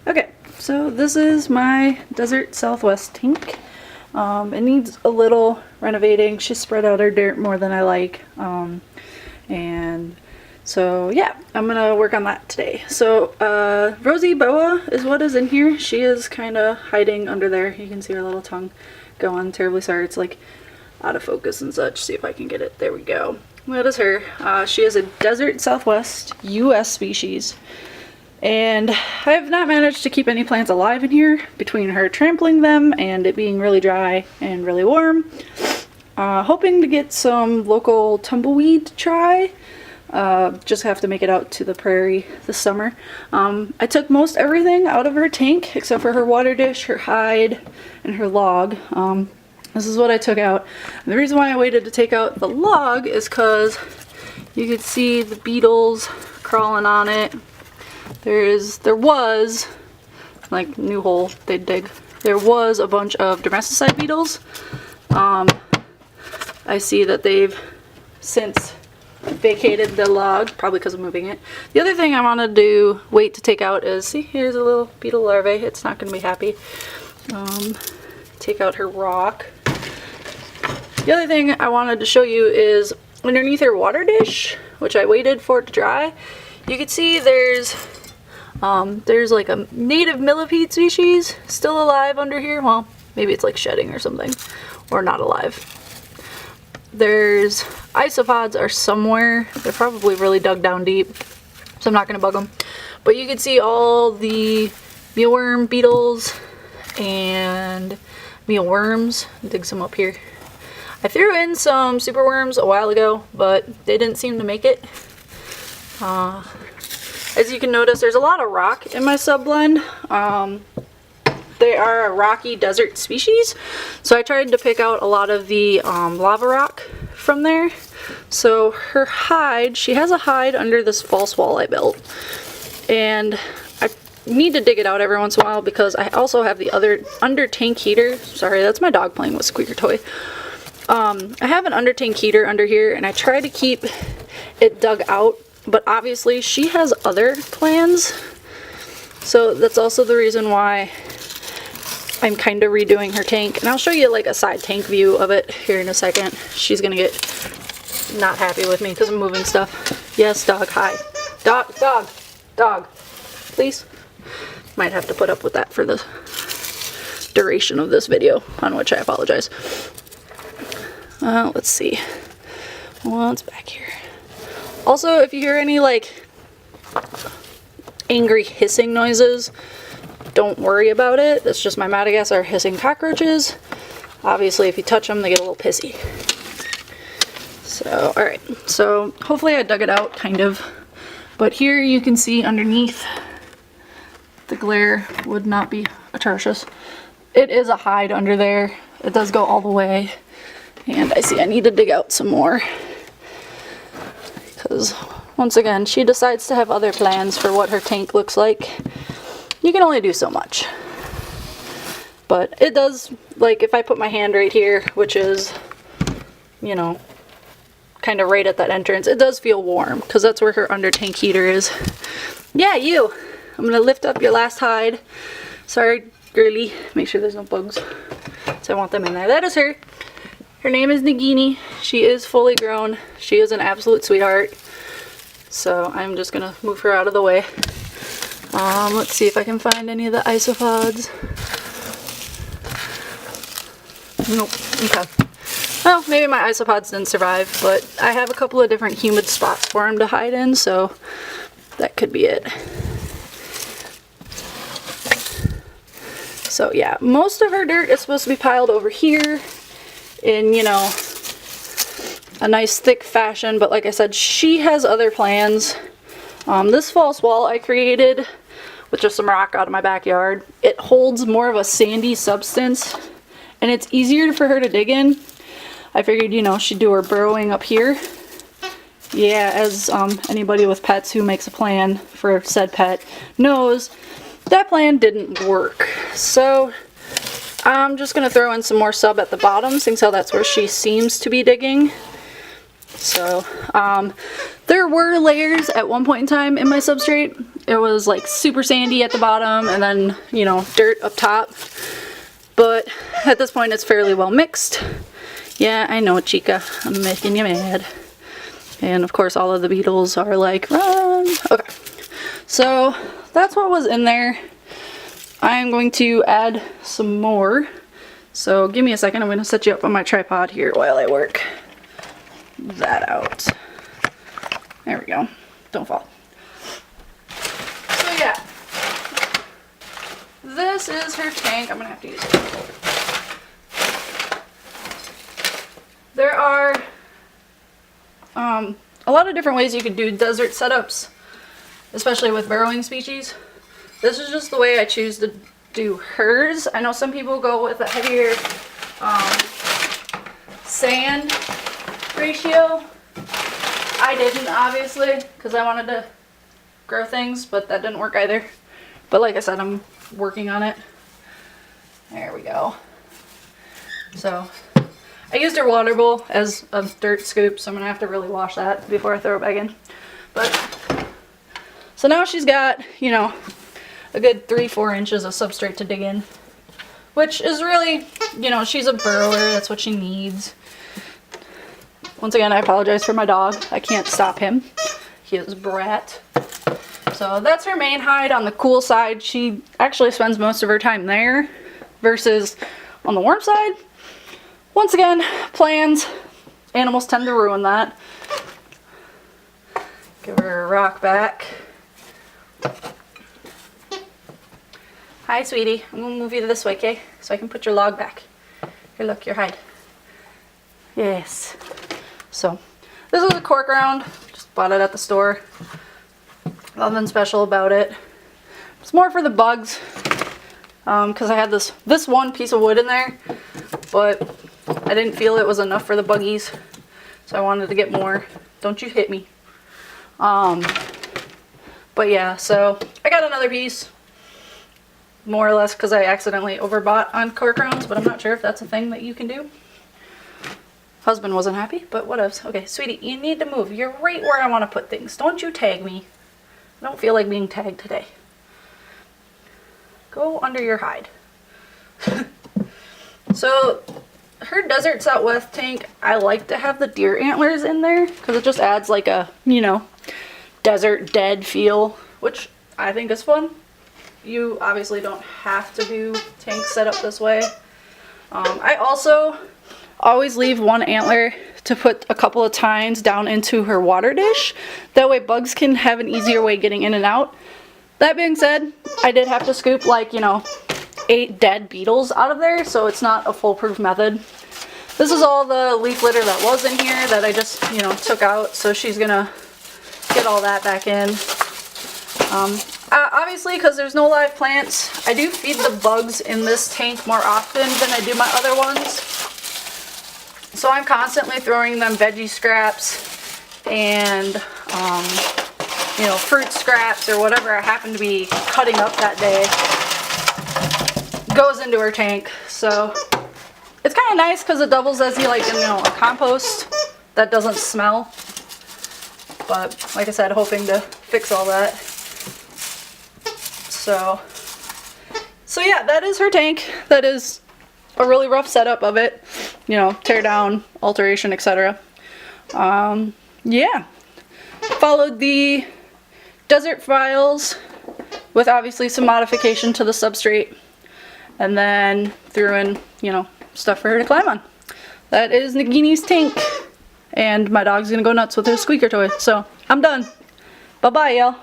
Okay, so this is my Desert Southwest tank. It needs a little renovating. She spread out her dirt more than I like. And so yeah, I'm gonna work on that today. So Rosy Boa is what is in here. She is kind of hiding under there. You can see her little tongue go on. Terribly sorry, it's like out of focus and such. See if I can get it. There we go. That is her. She is a Desert Southwest US species. And I have not managed to keep any plants alive in here between her trampling them and it being really dry and really warm. Hoping to get some local tumbleweed to try. Just have to make it out to the prairie this summer. I took most everything out of her tank except for her water dish, her hide, and her log. This is what I took out. And the reason why I waited to take out the log is because you could see the beetles crawling on it. There was, like, new hole they'd dig. There was a bunch of domesticide beetles. I see that they've since vacated the log, probably because of moving it. The other thing I wanted to wait to take out is, see, here's a little beetle larvae. It's not going to be happy. Take out her rock. The other thing I wanted to show you is underneath her water dish, which I waited for it to dry. You can see there's like a native millipede species still alive under here. Well, maybe it's like shedding or something, or not alive. There's isopods are somewhere. They're probably really dug down deep, so I'm not going to bug them. But you can see all the mealworm beetles and mealworms. Dig some up here. I threw in some superworms a while ago, but they didn't seem to make it. As you can notice, there's a lot of rock in my subblend. They are a rocky desert species, so I tried to pick out a lot of the lava rock from there. So her hide, she has a hide under this false wall I built, and I need to dig it out every once in a while because I also have the other under tank heater. Sorry, that's my dog playing with Squeaker Toy. I have an under tank heater under here, and I try to keep it dug out, but obviously she has other plans, so that's also the reason why I'm kind of redoing her tank. And I'll show you like a side tank view of it here in a second. She's gonna get not happy with me because I'm moving stuff. Yes, dog, hi. Dog, please. Might have to put up with that for the duration of this video, on which I apologize. Let's see what's back here. Also, if you hear any like angry hissing noises, don't worry about it. That's just my Madagascar hissing cockroaches. Obviously, if you touch them, they get a little pissy. So, alright. So, hopefully I dug it out, kind of. But here you can see underneath, the glare would not be atrocious. It is a hide under there. It does go all the way. And I see I need to dig out some more. Because, once again, she decides to have other plans for what her tank looks like. You can only do so much. But it does, like, if I put my hand right here, which is, you know, kind of right at that entrance, it does feel warm, because that's where her under tank heater is. Yeah, you! I'm gonna lift up your last hide. Sorry, girly. Make sure there's no bugs. So I want them in there. That is her. Her name is Nagini. She is fully grown. She is an absolute sweetheart. So I'm just gonna move her out of the way. Let's see if I can find any of the isopods. Nope. Okay. Well, maybe my isopods didn't survive, but I have a couple of different humid spots for them to hide in, so that could be it. So yeah, most of her dirt is supposed to be piled over here in, you know, a nice thick fashion, but like I said, she has other plans. This false wall I created with just some rock out of my backyard. It holds more of a sandy substance, and it's easier for her to dig in. I figured, you know, she'd do her burrowing up here. Yeah, as anybody with pets who makes a plan for said pet knows, that plan didn't work. So I'm just going to throw in some more sub at the bottom, since how that's where she seems to be digging. So there were layers at one point in time in my substrate. It was like super sandy at the bottom and then, you know, dirt up top. But at this point it's fairly well mixed. Yeah, I know, Chica, I'm making you mad. And of course all of the beetles are like, run! Okay, so that's what was in there. I'm going to add some more. So give me a second, I'm going to set you up on my tripod here while I work that out. There we go. Don't fall. So yeah, this is her tank. I'm going to have to use it. There are a lot of different ways you could do desert setups, especially with burrowing species. This is just the way I choose to do hers. I know some people go with a heavier sand ratio. I didn't, obviously, because I wanted to grow things, but that didn't work either. But like I said, I'm working on it. There we go. So I used her water bowl as a dirt scoop, so I'm gonna have to really wash that before I throw it back in. But so now she's got, you know, a good 3-4 inches of substrate to dig in, which is really, you know, she's a burrower, that's what she needs. Once again, I apologize for my dog. I can't stop him. He is a brat. So that's her main hide on the cool side. She actually spends most of her time there versus on the warm side. Once again, plans, animals tend to ruin that. Give her a rock back. Hi, sweetie. I'm gonna move you this way, okay? So I can put your log back. Here, look, your hide. Yes. So, this is a cork round. Just bought it at the store. Nothing special about it. It's more for the bugs. Because I had this one piece of wood in there, but I didn't feel it was enough for the buggies. So I wanted to get more. Don't you hit me. But yeah, so I got another piece. More or less because I accidentally overbought on cork rounds, but I'm not sure if that's a thing that you can do. Husband wasn't happy, but what else? Okay, sweetie, you need to move. You're right where I want to put things. Don't you tag me. I don't feel like being tagged today. Go under your hide. So, her Desert Southwest tank, I like to have the deer antlers in there because it just adds like a, you know, desert dead feel, which I think is fun. You obviously don't have to do tanks set up this way. I also always leave one antler to put a couple of tines down into her water dish. That way bugs can have an easier way getting in and out. That being said, I did have to scoop like, you know, 8 dead beetles out of there, so it's not a foolproof method. This is all the leaf litter that was in here that I just, you know, took out, so she's gonna get all that back in. Obviously, because there's no live plants, I do feed the bugs in this tank more often than I do my other ones. So I'm constantly throwing them veggie scraps and, you know, fruit scraps or whatever I happen to be cutting up that day goes into her tank. So it's kind of nice because it doubles as you know, a compost that doesn't smell. But like I said, hoping to fix all that. So yeah, that is her tank. That is a really rough setup of it. You know, tear down, alteration, etc. Yeah. Followed the desert files with obviously some modification to the substrate. And then threw in, you know, stuff for her to climb on. That is Nagini's tank. And my dog's gonna go nuts with her squeaker toy. So, I'm done. Bye-bye, y'all.